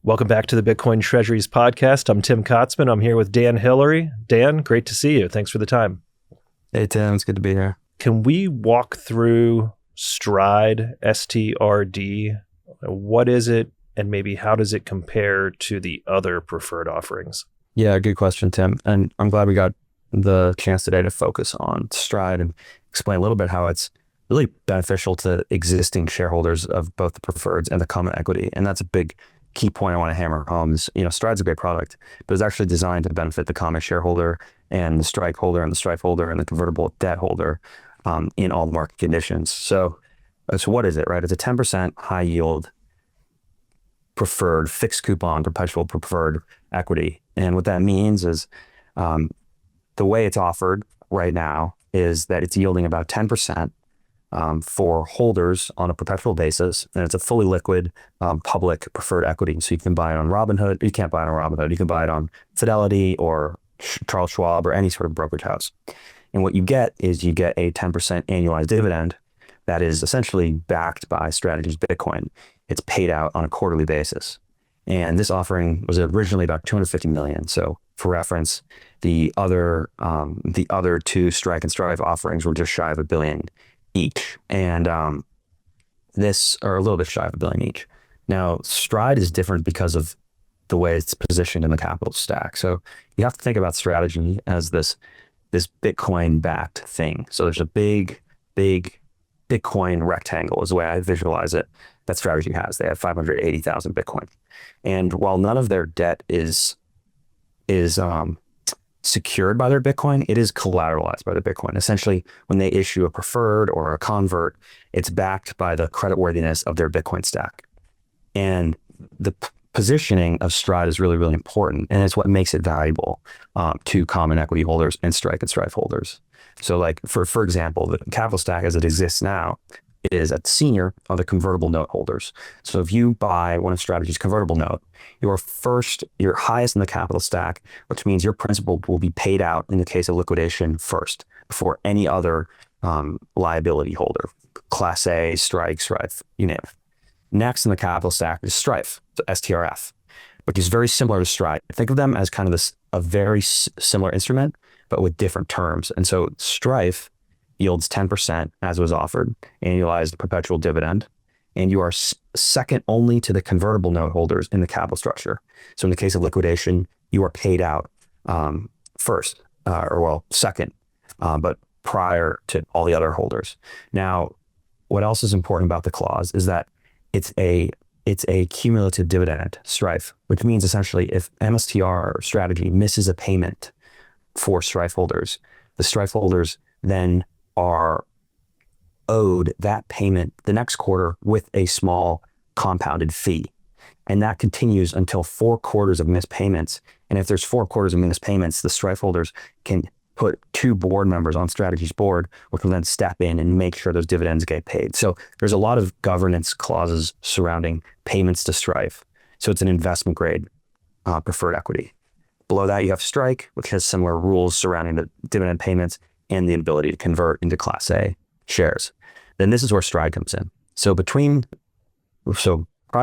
Welcome back to the Bitcoin Treasuries podcast. I'm Tim Kotzman. I'm here with Dan Hillery. Dan, great to see you. Thanks for the time. Hey, Tim. It's good to be here. Can we walk through STRD, STRD? What is it, and maybe how does it compare to the other preferred offerings? Yeah, good question, Tim. And I'm glad we got the chance today to focus on STRD and explain a little bit how it's really beneficial to existing shareholders of both the preferreds and the common equity. And that's a big key point I want to hammer home is, STRD's a great product, but it's actually designed to benefit the common shareholder and the strike holder and the strife holder and the convertible debt holder in all market conditions. So what is it, right? It's a 10% high yield preferred fixed coupon perpetual preferred equity. And what that means is the way it's offered right now is that it's yielding about 10% for holders on a perpetual basis. And it's a fully liquid public preferred equity. So you can buy it on Robinhood. You can't buy it on Robinhood. You can buy it on Fidelity or Charles Schwab or any sort of brokerage house. And what you get is you get a 10% annualized dividend that is essentially backed by Strategy's Bitcoin. It's paid out on a quarterly basis. And this offering was originally about 250 million. So for reference, the other two Strike and Strive offerings were just shy of $1 billion each. And this are a little bit shy of $1 billion each. Now, STRD is different because of the way it's positioned in the capital stack. So you have to think about Strategy as this Bitcoin-backed thing. So there's a big Bitcoin rectangle is the way I visualize it that Strategy has. They have 580,000 Bitcoin. And while none of their debt is secured by their Bitcoin, it is collateralized by the Bitcoin. Essentially, when they issue a preferred or a convert, it's backed by the creditworthiness of their Bitcoin stack. And the positioning of STRD is really, really important. And it's what makes it valuable to common equity holders and Strike and Strive holders. So like, for example, the capital stack as it exists now, it is at senior of the convertible note holders. So if you buy one of Strategy's convertible note, you're highest in the capital stack, which means your principal will be paid out in the case of liquidation first before any other liability holder, Class A, Strike, Strive, you name it. Next in the capital stack is Strife, so STRF, which is very similar to STRD. Think of them as kind of a very similar instrument, but with different terms. And so Strife yields 10% as was offered, annualized perpetual dividend, and you are second only to the convertible note holders in the capital structure. So in the case of liquidation, you are paid out second, but prior to all the other holders. Now, what else is important about the clause is that it's a cumulative dividend, Strife, which means essentially if MSTR or Strategy misses a payment for Strife holders, the Strife holders then are owed that payment the next quarter with a small compounded fee. And that continues until 4 quarters of missed payments. And if there's 4 quarters of missed payments, the Strife holders can put 2 board members on Strategy's board, which will then step in and make sure those dividends get paid. So there's a lot of governance clauses surrounding payments to Strife. So it's an investment grade preferred equity. Below that, you have Strike, which has similar rules surrounding the dividend payments and the ability to convert into Class A shares. Then this is where STRD comes in. So prior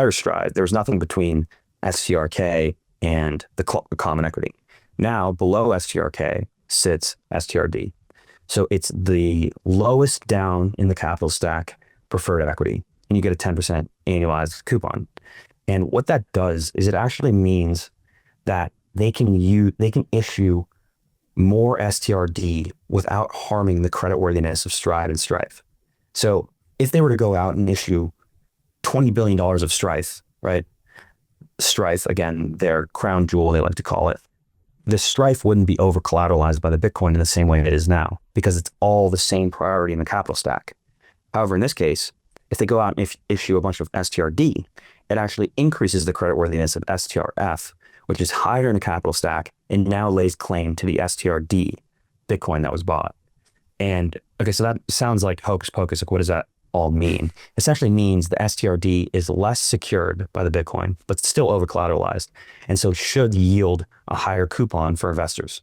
STRD, there was nothing between STRK and the common equity. Now below STRK sits STRD. So it's the lowest down in the capital stack preferred equity, and you get a 10% annualized coupon. And what that does is it actually means that they can issue more STRD without harming the creditworthiness of STRD and Strife. So if they were to go out and issue $20 billion of Strife, right? Strife, again, their crown jewel, they like to call it. The Strife wouldn't be over collateralized by the Bitcoin in the same way it is now, because it's all the same priority in the capital stack. However, in this case, if they go out and issue a bunch of STRD, it actually increases the creditworthiness of STRF, which is higher in the capital stack and now lays claim to the STRD Bitcoin that was bought. And okay, so that sounds like hocus pocus. Like, what does that all mean? Essentially means the STRD is less secured by the Bitcoin, but still over collateralized, and so should yield a higher coupon for investors.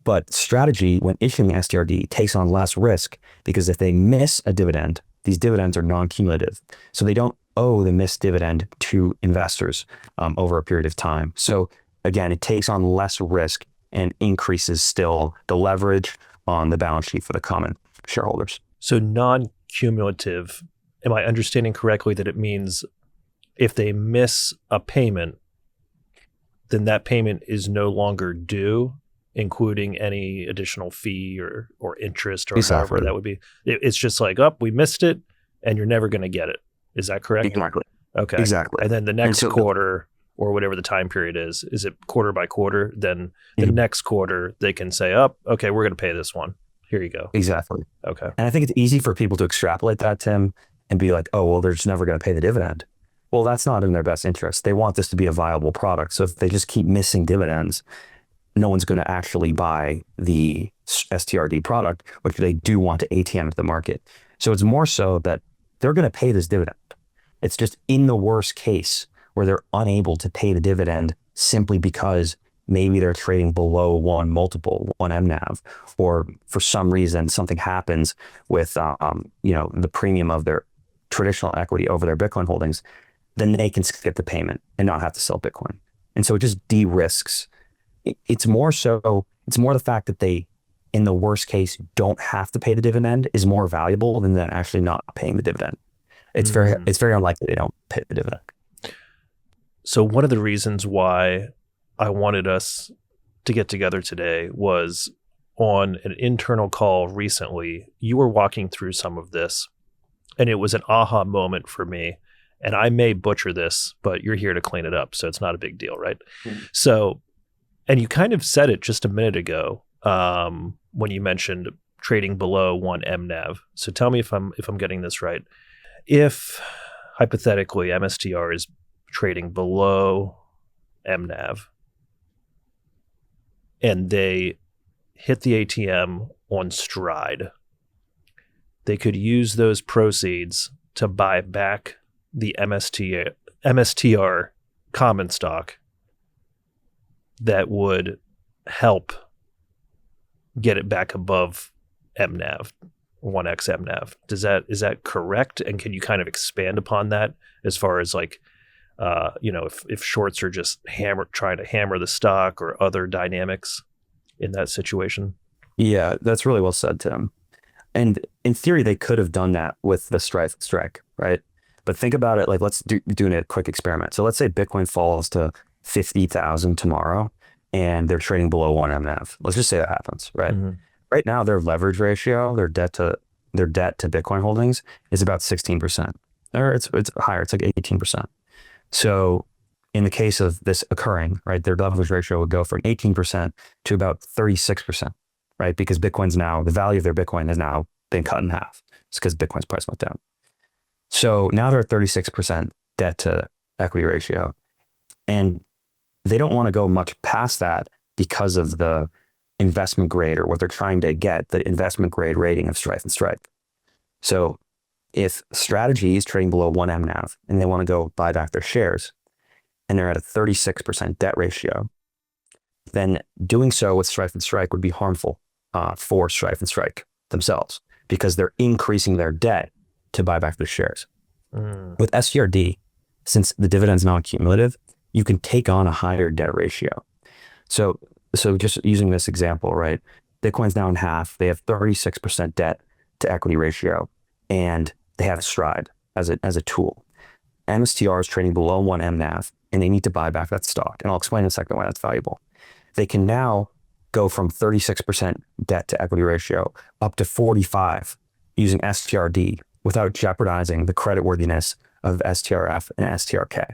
But Strategy, when issuing STRD, takes on less risk because if they miss a dividend, these dividends are non-cumulative. So they don't owe the missed dividend to investors over a period of time. So again, it takes on less risk and increases still the leverage on the balance sheet for the common shareholders. So non-cumulative, am I understanding correctly that it means if they miss a payment, then that payment is no longer due, including any additional fee or interest or Exactly. however that would be? It's just like, oh, we missed it and you're never going to get it. Is that correct? Exactly. Okay. Exactly. And then the next quarter or whatever the time period is it quarter by quarter? Then the next quarter they can say, oh, okay, we're going to pay this one. Here you go. Exactly. Okay. And I think it's easy for people to extrapolate that, Tim, and be like, oh, well, they're just never going to pay the dividend. Well, that's not in their best interest. They want this to be a viable product. So if they just keep missing dividends, no one's going to actually buy the STRD product, which they do want to ATM into the market. So it's more so that they're going to pay this dividend. It's just in the worst case where they're unable to pay the dividend simply because maybe they're trading below one multiple, one mNAV, or for some reason something happens with the premium of their traditional equity over their Bitcoin holdings, then they can skip the payment and not have to sell Bitcoin. And so it just de-risks. It's more the fact that they, in the worst case, don't have to pay the dividend is more valuable than actually not paying the dividend. It's very unlikely they don't pay the dividend. So one of the reasons why I wanted us to get together today was on an internal call recently. You were walking through some of this, and it was an aha moment for me. And I may butcher this, but you're here to clean it up, so it's not a big deal, right? Mm-hmm. So, and you kind of said it just a minute ago when you mentioned trading below one mNAV. So tell me if I'm getting this right. If hypothetically MSTR is trading below mNAV and they hit the ATM on Stride, they could use those proceeds to buy back the MSTR common stock that would help get it back above mNAV, 1x mNAV. Is that correct? And can you kind of expand upon that as far as like, if shorts are just trying to hammer the stock or other dynamics in that situation? Yeah, that's really well said, Tim. And in theory, they could have done that with the strike, right? But think about it, like let's do a quick experiment. So let's say Bitcoin falls to 50,000 tomorrow and they're trading below one mNAV. Let's just say that happens, right? Mm-hmm. Right now, their leverage ratio, their debt to Bitcoin holdings is about 16%. Or it's higher, it's like 18%. So in the case of this occurring, right, their leverage ratio would go from 18% to about 36%, right? Because the value of their Bitcoin has now been cut in half. It's because Bitcoin's price went down. So now they're at 36% debt to equity ratio. And they don't want to go much past that because of the investment grade, or what they're trying to get, the investment grade rating of Strife and Strike. So if Strategy is trading below one mNAV and they want to go buy back their shares and they're at a 36% debt ratio, then doing so with Strife and Strike would be harmful for Strife and Strike themselves because they're increasing their debt to buy back their shares. With STRD, since the dividend's non-cumulative, you can take on a higher debt ratio. So just using this example, right? Bitcoin's now in half. They have 36% debt to equity ratio, and they have Stride as a tool. MSTR is trading below one mNAV, and they need to buy back that stock. And I'll explain in a second why that's valuable. They can now go from 36% debt to equity ratio up to 45 using STRD without jeopardizing the creditworthiness of STRF and STRK.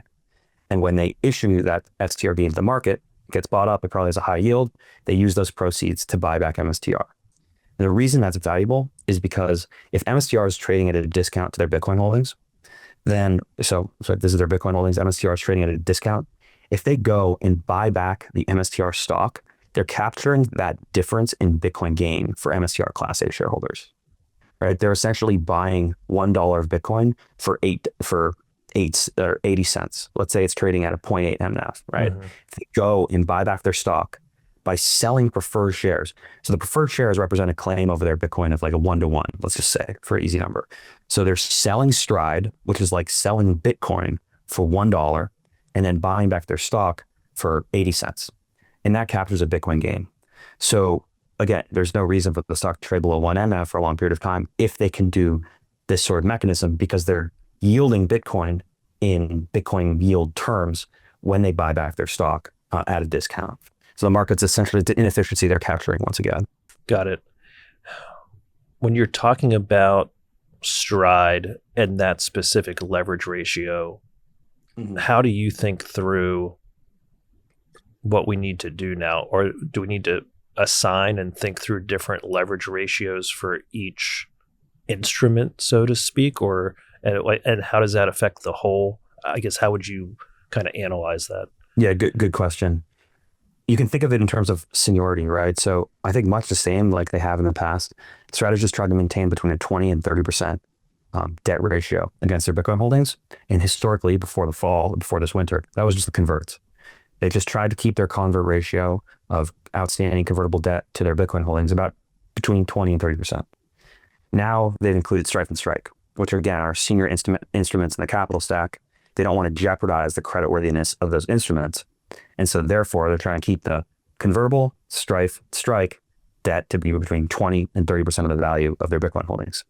And when they issue that STRD into the market, it gets bought up, it probably has a high yield, they use those proceeds to buy back MSTR. And the reason that's valuable is because if MSTR is trading at a discount to their Bitcoin holdings, then, so this is their Bitcoin holdings, MSTR is trading at a discount. If they go and buy back the MSTR stock, they're capturing that difference in Bitcoin gain for MSTR Class A shareholders, right? They're essentially buying $1 of Bitcoin for 80 cents. Let's say it's trading at a 0.8 mNAV, right? Mm-hmm. If they go and buy back their stock, by selling preferred shares. So the preferred shares represent a claim over their Bitcoin of like a 1-to-1, let's just say, for an easy number. So they're selling STRD, which is like selling Bitcoin for $1 and then buying back their stock for 80 cents. And that captures a Bitcoin gain. So again, there's no reason for the stock to trade below 1 mNAV for a long period of time if they can do this sort of mechanism, because they're yielding Bitcoin in Bitcoin yield terms when they buy back their stock at a discount. So the market's essentially the inefficiency they're capturing once again. Got it. When you're talking about STRD and that specific leverage ratio, how do you think through what we need to do now? Or do we need to assign and think through different leverage ratios for each instrument, so to speak? Or and how does that affect the whole? I guess, how would you kind of analyze that? Yeah, good question. You can think of it in terms of seniority, right? So I think much the same like they have in the past. Strategists tried to maintain between a 20 and 30% debt ratio against their Bitcoin holdings. And historically, before the fall, before this winter, that was just the converts. They just tried to keep their convert ratio of outstanding convertible debt to their Bitcoin holdings about between 20 and 30%. Now they've included Strife and Strike, which are, again, are senior instruments in the capital stack. They don't want to jeopardize the creditworthiness of those instruments. And so therefore, they're trying to keep the convertible, Strife, Strike debt to be between 20 and 30% of the value of their Bitcoin holdings.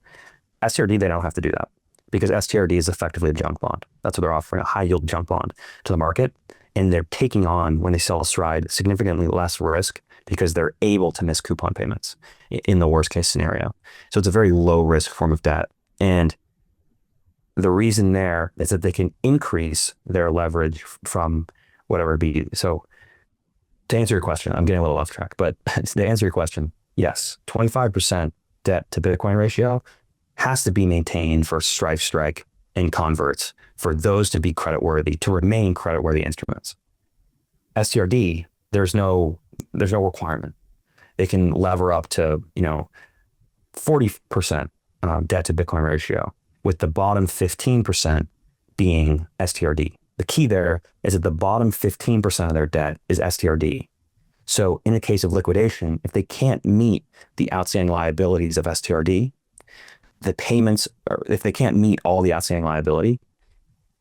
STRD, they don't have to do that because STRD is effectively a junk bond. That's what they're offering, a high yield junk bond to the market. And they're taking on, when they sell a STRD, significantly less risk because they're able to miss coupon payments in the worst case scenario. So it's a very low risk form of debt. And the reason there is that they can increase their leverage from whatever it be. So to answer your question, I'm getting a little off track, but to answer your question, yes, 25% debt to Bitcoin ratio has to be maintained for Strife, Strike, and converts for those to be creditworthy, to remain creditworthy instruments. STRD, there's no requirement. They can lever up to 40% debt to Bitcoin ratio, with the bottom 15% being STRD. The key there is that the bottom 15% of their debt is STRD. So in a case of liquidation, if they can't meet the outstanding liabilities of STRD, the payments, or if they can't meet all the outstanding liability,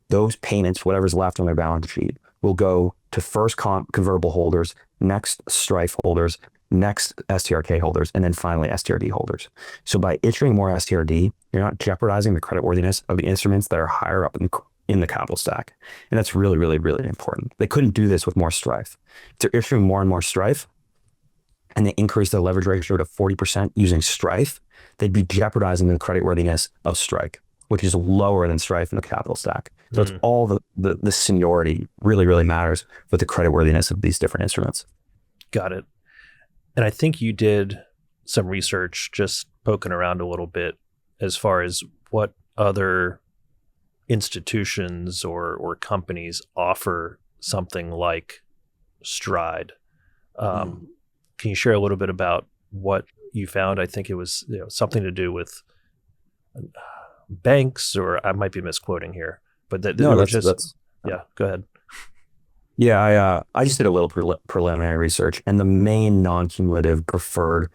those payments, whatever's left on their balance sheet, will go to first convertible holders, next Strife holders, next STRK holders, and then finally STRD holders. So by issuing more STRD, you're not jeopardizing the creditworthiness of the instruments that are higher up in the capital stack. And that's really, really, really important. They couldn't do this with more Strife. If they're issuing more and more Strife, and they increase their leverage ratio to 40% using Strife, they'd be jeopardizing the creditworthiness of Strike, which is lower than Strife in the capital stack. So it's all the seniority really, really matters with the creditworthiness of these different instruments. Got it. And I think you did some research just poking around a little bit as far as what other institutions or companies offer something like STRD. Can you share a little bit about what you found? I think it was something to do with banks, or I might be misquoting here, but go ahead. Yeah, I just did a little preliminary research, and the main non-cumulative preferred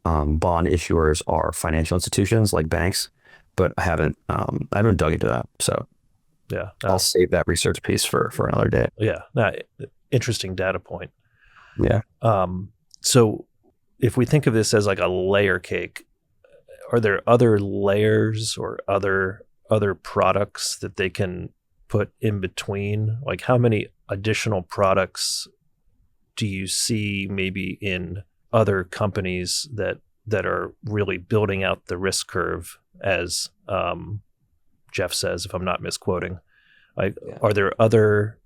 bond issuers are financial institutions like banks, but I haven't dug into that. So yeah, I'll save that research piece for another day. Yeah, interesting data point. Yeah. So if we think of this as like a layer cake, are there other layers or other products that they can put in between? Like, how many additional products do you see maybe in other companies that are really building out the risk curve, as Jeff says, if I'm not misquoting? Like, are there other,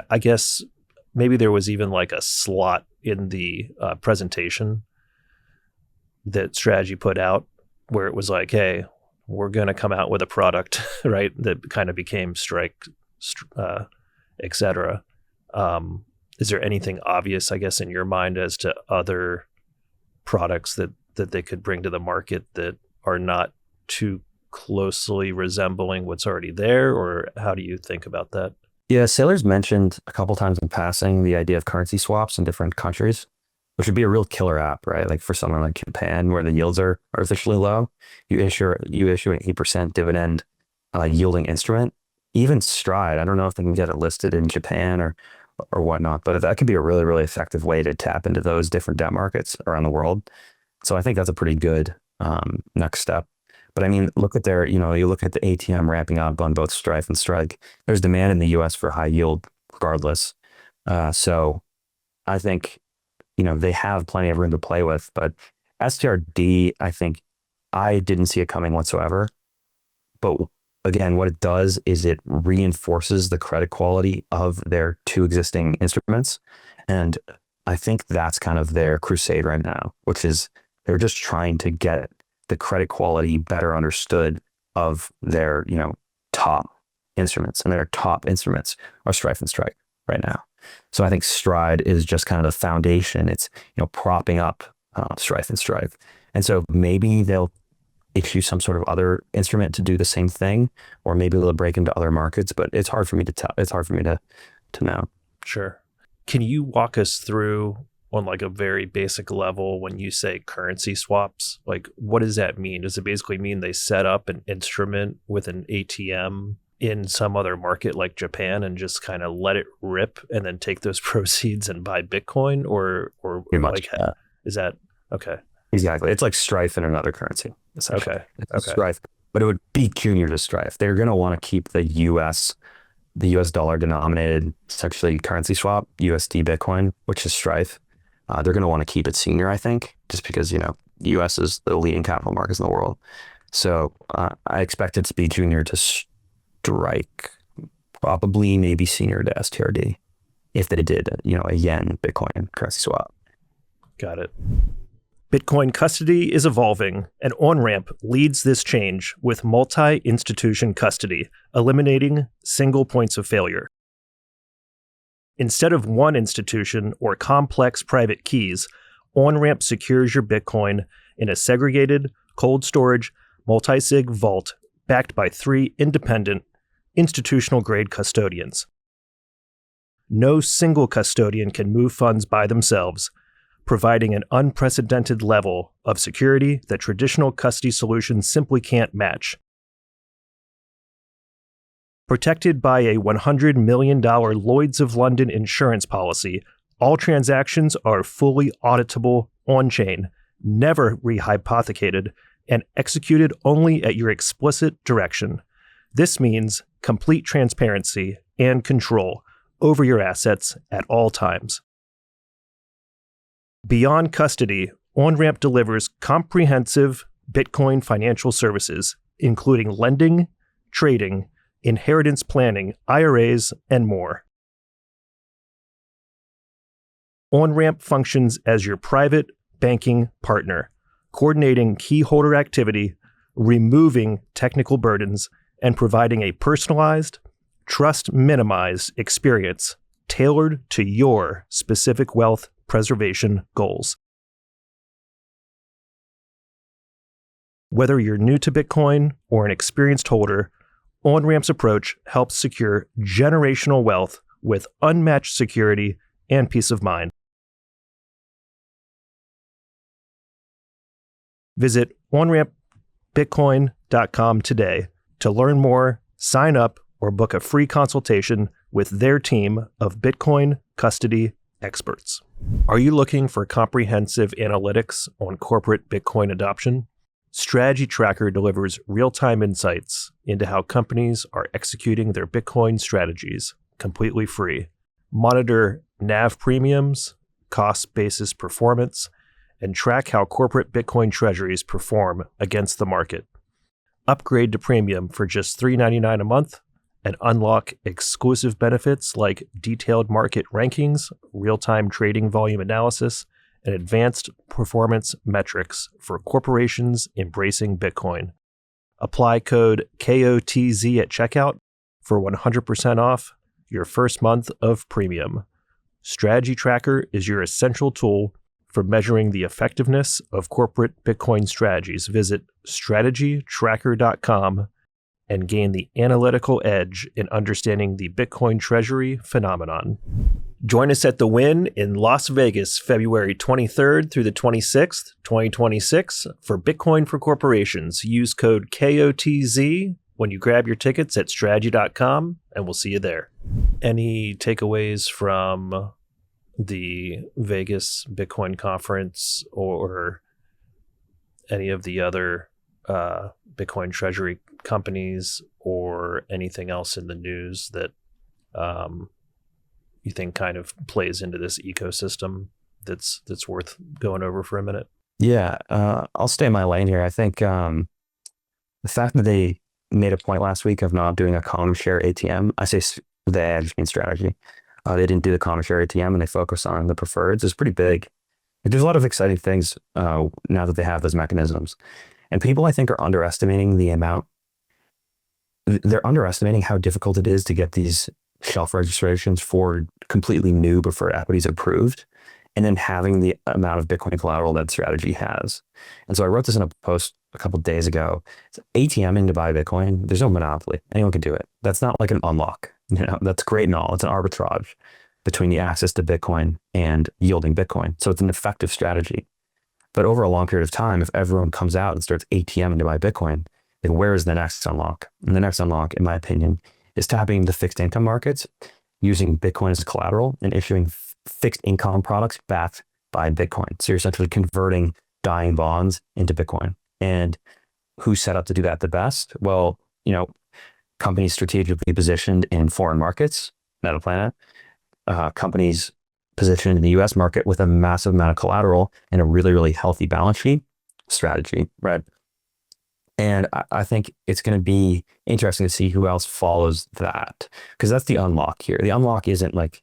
I guess maybe there was even like a slot in the presentation that Strategy put out where it was like, hey, we're going to come out with a product, right, that kind of became Strike, et cetera. Is there anything obvious, I guess, in your mind as to other products that they could bring to the market that are not too closely resembling what's already there? Or how do you think about that? Yeah, Sailor's mentioned a couple times in passing the idea of currency swaps in different countries. which would be a real killer app, right? Like for someone like Japan, where the yields are artificially low, you issue an 8% dividend yielding instrument. Even Stride, I don't know if they can get it listed in Japan or whatnot, but that could be a really, really effective way to tap into those different debt markets around the world. So I think that's a pretty good next step. But I mean, look at you look at the ATM ramping up on both Strife and Strike. There's demand in the US for high yield regardless. So I think, they have plenty of room to play with, but STRD, I think I didn't see it coming whatsoever. But again, what it does is it reinforces the credit quality of their two existing instruments. And I think that's kind of their crusade right now, which is they're just trying to get the credit quality better understood of their, top instruments. And their top instruments are Strife and Strike right now. So I think Stride is just kind of the foundation. It's, propping up Strife and Strike. And so maybe they'll issue some sort of other instrument to do the same thing, or maybe they'll break into other markets, but it's hard for me to tell. It's hard for me to know. Sure. Can you walk us through on like a very basic level when you say currency swaps? Like, what does that mean? Does it basically mean they set up an instrument with an ATM in some other market like Japan and just kind of let it rip and then take those proceeds and buy Bitcoin, or Pretty much, like, is that okay? Exactly. It's like Strife in another currency. Okay. It's Strife, but it would be junior to Strife. They're going to want to keep the US dollar denominated essentially currency swap, USD Bitcoin, which is Strife. They're going to want to keep it senior, I think, just because, the US is the leading capital markets in the world. So I expect it to be junior to Strike, probably maybe senior to STRD, if they did, a yen Bitcoin currency swap. Got it. Bitcoin custody is evolving, and OnRamp leads this change with multi-institution custody, eliminating single points of failure. Instead of one institution or complex private keys, OnRamp secures your Bitcoin in a segregated, cold storage, multi-sig vault backed by 3 independent, institutional-grade custodians. No single custodian can move funds by themselves, providing an unprecedented level of security that traditional custody solutions simply can't match. Protected by a $100 million Lloyd's of London insurance policy, all transactions are fully auditable on-chain, never rehypothecated, and executed only at your explicit direction. This means complete transparency and control over your assets at all times. Beyond custody, OnRamp delivers comprehensive Bitcoin financial services, including lending, trading, inheritance planning, IRAs, and more. OnRamp functions as your private banking partner, coordinating key holder activity, removing technical burdens, and providing a personalized, trust-minimized experience tailored to your specific wealth preservation goals. Whether you're new to Bitcoin or an experienced holder, OnRamp's approach helps secure generational wealth with unmatched security and peace of mind. Visit onrampbitcoin.com today to learn more, sign up, or book a free consultation with their team of Bitcoin custody experts. Are you looking for comprehensive analytics on corporate Bitcoin adoption? Strategy Tracker delivers real-time insights into how companies are executing their Bitcoin strategies completely free. Monitor NAV premiums, cost basis performance, and track how corporate Bitcoin treasuries perform against the market. Upgrade to premium for just $3.99 a month and unlock exclusive benefits like detailed market rankings, real-time trading volume analysis, and advanced performance metrics for corporations embracing Bitcoin. Apply code KOTZ at checkout for 100% off your first month of premium. Strategy Tracker is your essential tool for measuring the effectiveness of corporate Bitcoin strategies. Visit strategytracker.com and gain the analytical edge in understanding the Bitcoin Treasury phenomenon. Join us at the Wynn in Las Vegas, February 23rd through the 26th, 2026 for Bitcoin for Corporations. Use code KOTZ when you grab your tickets at strategy.com, and we'll see you there. Any takeaways from the Vegas Bitcoin conference or any of the other Bitcoin Treasury companies or anything else in the news that you think kind of plays into this ecosystem that's worth going over for a minute? Yeah, I'll stay in my lane here. I think the fact that they made a point last week of not doing a common share ATM, I say they, I just mean strategy. They didn't do the common share ATM and they focus on the preferreds. It's pretty big. Like, there's a lot of exciting things now that they have those mechanisms. And people, I think, are underestimating the amount. They're underestimating how difficult it is to get these shelf registrations for completely new preferred equities approved, and then having the amount of Bitcoin collateral that strategy has. And so I wrote this in a post a couple of days ago. It's ATMing to buy Bitcoin. There's no monopoly. Anyone can do it. That's not like an unlock. That's great and all. It's an arbitrage between the access to Bitcoin and yielding Bitcoin. So it's an effective strategy. But over a long period of time, if everyone comes out and starts ATMing to buy Bitcoin, then where is the next unlock? And the next unlock, in my opinion, is tapping the fixed income markets, using Bitcoin as collateral and issuing fixed income products backed by Bitcoin. So you're essentially converting dying bonds into Bitcoin. And who's set up to do that the best? Well, companies strategically positioned in foreign markets, Metaplanet, companies positioned in the US market with a massive amount of collateral and a really, really healthy balance sheet strategy, right? And I think it's going to be interesting to see who else follows that, because that's the unlock here. The unlock isn't like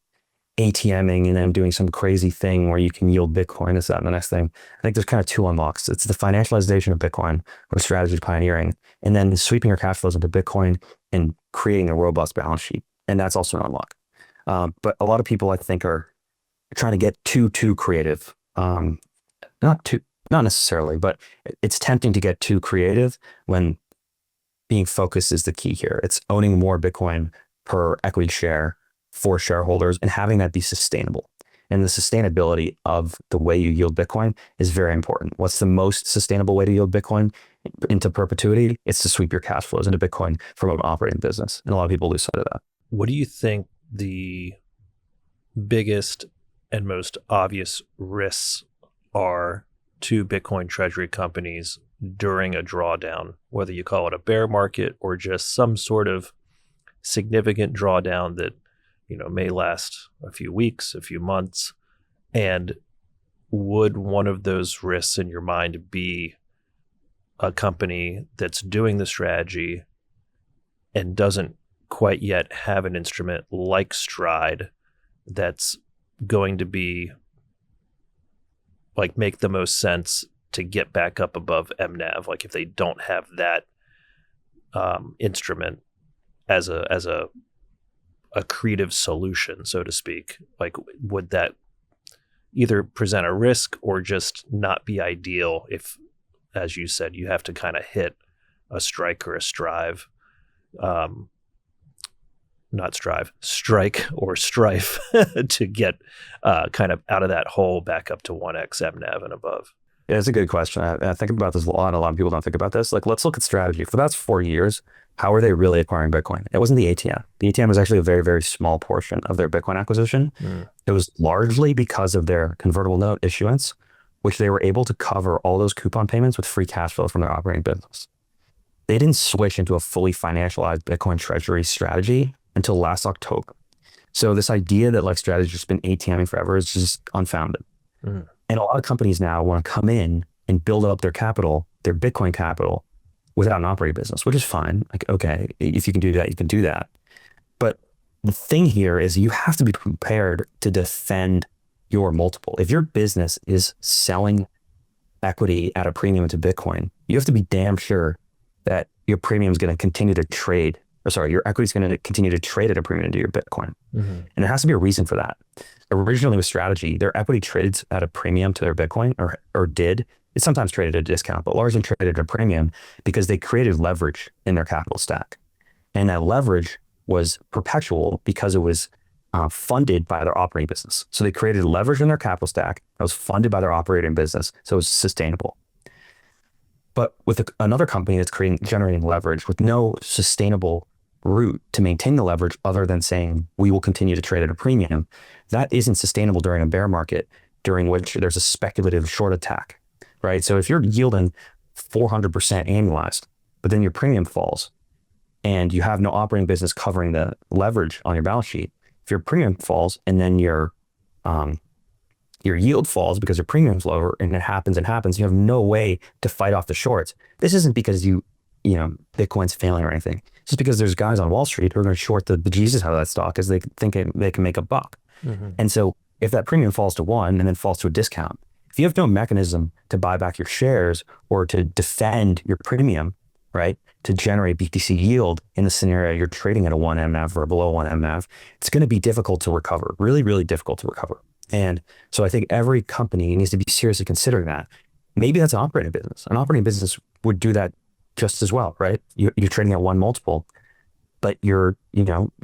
ATMing and then doing some crazy thing where you can yield Bitcoin, this, that, and the next thing. I think there's kind of two unlocks. It's the financialization of Bitcoin, or strategy pioneering, and then sweeping your cash flows into Bitcoin and creating a robust balance sheet. And that's also an unlock. But a lot of people, I think, are trying to get too creative. Not necessarily, but it's tempting to get too creative when being focused is the key here. It's owning more Bitcoin per equity share for shareholders and having that be sustainable. And the sustainability of the way you yield Bitcoin is very important. What's the most sustainable way to yield Bitcoin into perpetuity? It's to sweep your cash flows into Bitcoin from an operating business. And a lot of people lose sight of that. What do you think the biggest and most obvious risks are to Bitcoin Treasury companies during a drawdown, whether you call it a bear market or just some sort of significant drawdown that may last a few weeks, a few months? And would one of those risks in your mind be a company that's doing the strategy and doesn't quite yet have an instrument like STRD that's going to be like make the most sense to get back up above mNAV? Like if they don't have that instrument as a creative solution, so to speak, like would that either present a risk or just not be ideal if, as you said, you have to kind of hit a strike or a strive, strike or strife to get kind of out of that hole back up to 1x mNAV and above? Yeah, it's a good question. I think about this a lot. A lot of people don't think about this. Like, let's look at strategy. For the past 4 years, how are they really acquiring Bitcoin? It wasn't the ATM. The ATM was actually a very, very small portion of their Bitcoin acquisition. It was largely because of their convertible note issuance, which they were able to cover all those coupon payments with free cash flow from their operating business. They didn't switch into a fully financialized Bitcoin Treasury strategy until last October. So this idea that like strategy has been ATMing forever is just unfounded. And a lot of companies now want to come in and build up their capital, their Bitcoin capital, without an operating business, which is fine. Like, okay, if you can do that, you can do that. But the thing here is you have to be prepared to defend your multiple. If your business is selling equity at a premium to Bitcoin, you have to be damn sure that your premium is going to continue to trade, your equity is going to continue to trade at a premium to your Bitcoin. And there has to be a reason for that. Originally with strategy, their equity trades at a premium to their Bitcoin, or did. It sometimes traded at a discount, but largely traded at a premium because they created leverage in their capital stack. And that leverage was perpetual because it was funded by their operating business. So they created leverage in their capital stack that was funded by their operating business. So it was sustainable. But with another company that's generating leverage with no sustainable route to maintain the leverage other than saying we will continue to trade at a premium, that isn't sustainable during a bear market during which there's a speculative short attack, right? So if you're yielding 400% annualized, but then your premium falls and you have no operating business covering the leverage on your balance sheet, if your premium falls and then your yield falls because your premium's lower and it happens, you have no way to fight off the shorts. This isn't because Bitcoin's failing or anything. It's just because there's guys on Wall Street who are going to short the bejesus out of that stock because they think they can make a buck. Mm-hmm. And so if that premium falls to 1 and then falls to a discount, if you have no mechanism to buy back your shares or to defend your premium, right, to generate BTC yield in the scenario you're trading at a 1 mNAV or below 1 mNAV, it's going to be difficult to recover, really, really difficult to recover. And so I think every company needs to be seriously considering that. Maybe that's an operating business. An operating business would do that just as well, right? You're trading at 1 multiple, but you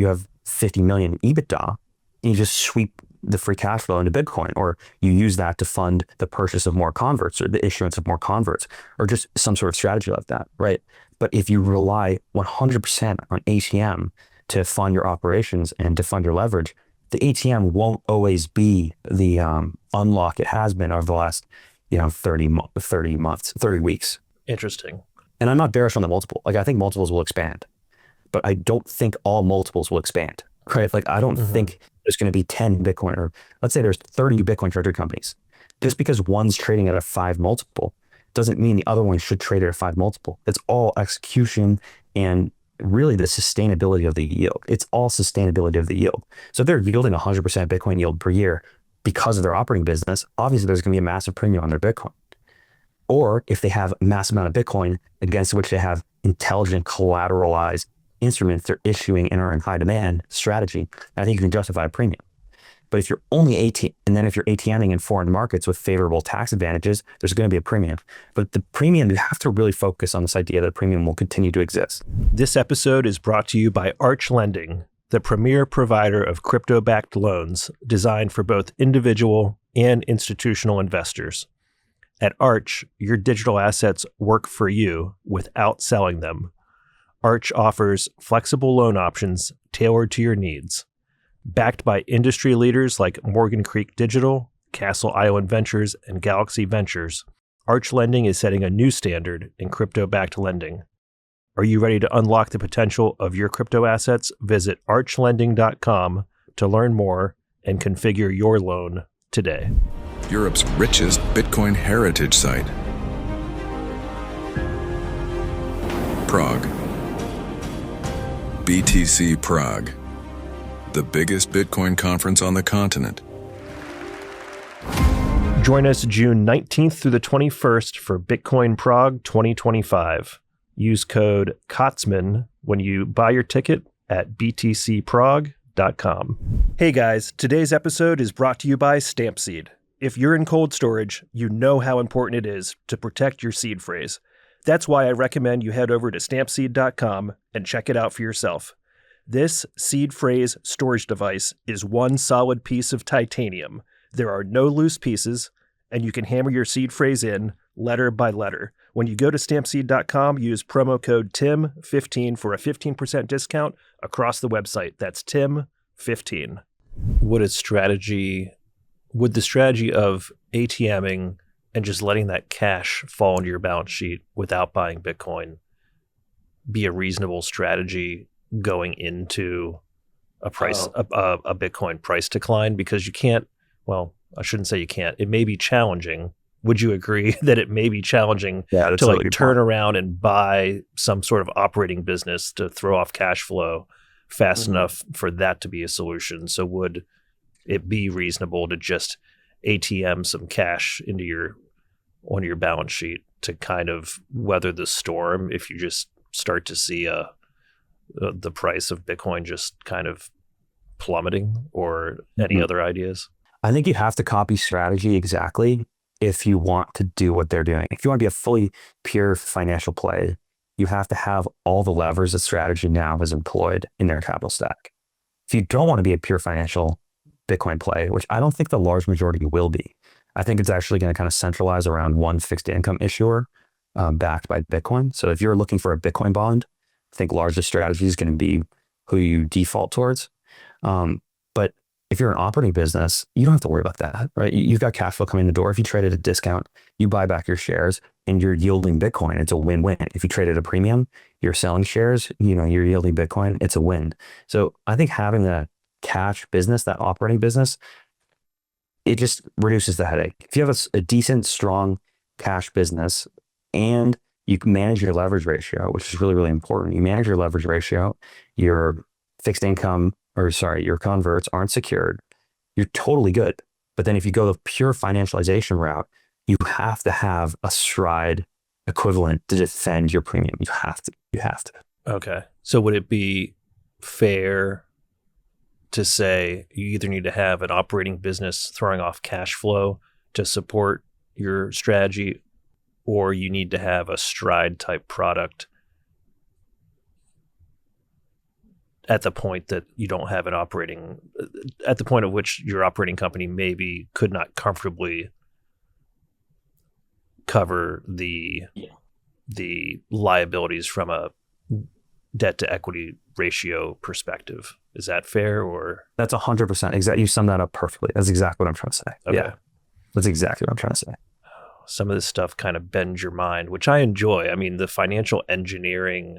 have 50 million EBITDA and you just sweep the free cash flow into Bitcoin, or you use that to fund the purchase of more converts or the issuance of more converts, or just some sort of strategy like that, right? But if you rely 100% on ATM to fund your operations and to fund your leverage, the ATM won't always be the unlock it has been over the last 30 weeks. Interesting. And I'm not bearish on the multiple. Like, I think multiples will expand, but I don't think all multiples will expand, right? Like, I don't think there's going to be 10 Bitcoin, or let's say there's 30 Bitcoin Treasury companies. Just because one's trading at a 5 multiple doesn't mean the other one should trade at a 5 multiple. It's all execution and really the sustainability of the yield. It's all sustainability of the yield. So if they're yielding 100% Bitcoin yield per year because of their operating business, obviously there's going to be a massive premium on their Bitcoin. Or if they have a massive amount of Bitcoin against which they have intelligent collateralized instruments they're issuing and are in high demand strategy, I think you can justify a premium. But if you're only if you're ATMing in foreign markets with favorable tax advantages, there's going to be a premium. But the premium, you have to really focus on this idea that the premium will continue to exist. This episode is brought to you by Arch Lending, the premier provider of crypto-backed loans designed for both individual and institutional investors. At Arch, your digital assets work for you without selling them. Arch offers flexible loan options tailored to your needs. Backed by industry leaders like Morgan Creek Digital, Castle Island Ventures, and Galaxy Ventures, Arch Lending is setting a new standard in crypto-backed lending. Are you ready to unlock the potential of your crypto assets? Visit archlending.com to learn more and configure your loan today. Europe's richest Bitcoin heritage site. Prague. BTC Prague. The biggest Bitcoin conference on the continent. Join us June 19th through the 21st for Bitcoin Prague 2025. Use code KOTSMAN when you buy your ticket at btcprague.com. Hey guys, today's episode is brought to you by Stampseed. If you're in cold storage, you know how important it is to protect your seed phrase. That's why I recommend you head over to stampseed.com and check it out for yourself. This seed phrase storage device is one solid piece of titanium. There are no loose pieces, and you can hammer your seed phrase in letter by letter. When you go to stampseed.com, use promo code TIM15 for a 15% discount across the website. That's TIM15. Would the strategy of ATMing and just letting that cash fall into your balance sheet without buying Bitcoin be a reasonable strategy going into a Bitcoin price decline? Because you can't, well, I shouldn't say you can't. It may be challenging. Would you agree that it may be challenging to turn around and buy some sort of operating business to throw off cash flow fast enough for that to be a solution? So would it be reasonable to just ATM some cash onto your balance sheet to kind of weather the storm if you just start to see the price of Bitcoin just kind of plummeting, or any other ideas? I think you have to copy strategy exactly if you want to do what they're doing. If you want to be a fully pure financial play, you have to have all the levers that strategy now has employed in their capital stack. If you don't want to be a pure financial Bitcoin play, which I don't think the large majority will be, I think it's actually going to kind of centralize around one fixed income issuer backed by Bitcoin. So if you're looking for a Bitcoin bond, I think largest strategy is going to be who you default towards. But if you're an operating business, you don't have to worry about that, right? You've got cash flow coming in the door. If you trade at a discount, you buy back your shares and you're yielding Bitcoin. It's a win-win. If you trade at a premium, you're selling shares, you're yielding Bitcoin. It's a win. So I think having that cash business, that operating business, it just reduces the headache. If you have a decent, strong cash business and you can manage your leverage ratio, which is really, really important. You manage your leverage ratio, your fixed income, your converts aren't secured, you're totally good. But then if you go the pure financialization route, you have to have a STRD equivalent to defend your premium. You have to. Okay. So would it be fair to say you either need to have an operating business throwing off cash flow to support your strategy, or you need to have a STRD type product at the point that you don't have an operating, at the point at which your operating company maybe could not comfortably cover the liabilities from a debt to equity ratio perspective. Is that fair? Or that's 100% exactly. You summed that up perfectly. That's exactly what I'm trying to say. Okay. Yeah, that's exactly what I'm trying to say. Some of this stuff kind of bends your mind, which I enjoy. I mean, the financial engineering,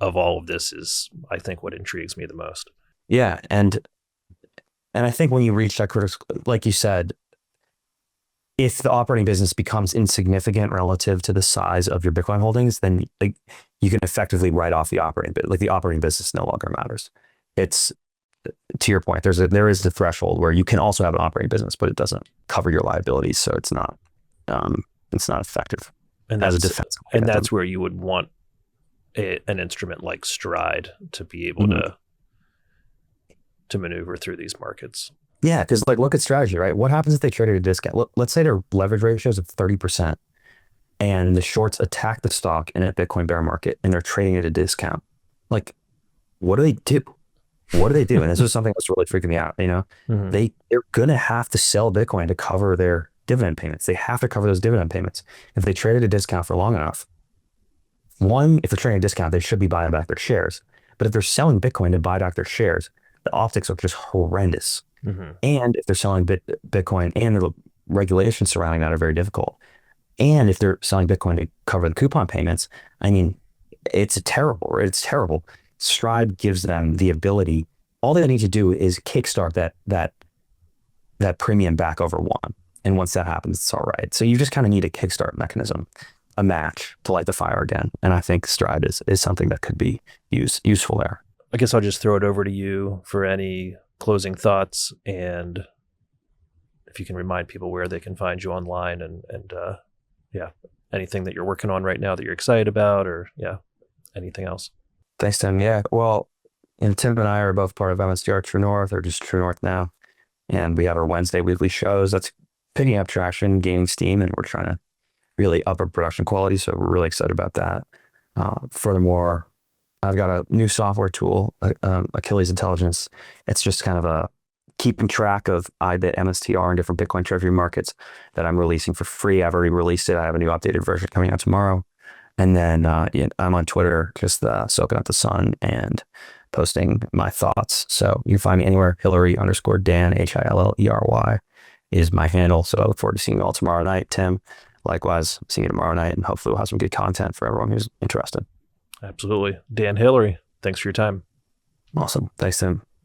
of all of this is, I think, what intrigues me the most. Yeah, and I think when you reach that critical, like you said, if the operating business becomes insignificant relative to the size of your Bitcoin holdings, then you can effectively write off the operating bit. Like the operating business no longer matters. It's, to your point, there is the threshold where you can also have an operating business, but it doesn't cover your liabilities, so it's not effective as a defense. And that's where you would want an instrument like STRD to be able to maneuver through these markets. Yeah, because look at strategy, right? What happens if they trade at a discount? Let's say their leverage ratios of 30% and the shorts attack the stock in a Bitcoin bear market and they're trading at a discount. What do they do? What do they do? And this is something that's really freaking me out. They're going to have to sell Bitcoin to cover their dividend payments. They have to cover those dividend payments. If they trade at a discount for long enough, if they're trading at a discount, they should be buying back their shares. But if they're selling Bitcoin to buy back their shares, the optics are just horrendous. And if they're selling Bitcoin and the regulations surrounding that are very difficult. And if they're selling Bitcoin to cover the coupon payments, I mean, it's terrible. STRD gives them the ability. All they need to do is kickstart that premium back over one. And once that happens, it's all right. So you just kind of need a kickstart mechanism, a match to light the fire again. And I think STRD is something that could be useful there. I guess I'll just throw it over to you for any closing thoughts, and if you can remind people where they can find you online and anything that you're working on right now that you're excited about, or anything else. Thanks, Tim. Yeah, well, Tim and I are both part of MSTR True North, or just True North now, and we have our Wednesday weekly shows. That's picking up traction, gaining steam, and we're trying to really up our production quality, so we're really excited about that. Furthermore, I've got a new software tool, Achilles Intelligence. It's just kind of a keeping track of IBIT, MSTR, and different Bitcoin Treasury markets that I'm releasing for free. I've already released it. I have a new updated version coming out tomorrow. And then I'm on Twitter, just soaking up the sun and posting my thoughts. So you can find me anywhere. Hillery_Dan, Hillery is my handle. So I look forward to seeing you all tomorrow night. Tim, likewise, seeing you tomorrow night. And hopefully we'll have some good content for everyone who's interested. Absolutely. Dan Hillery, thanks for your time. Awesome. Thanks, Tim.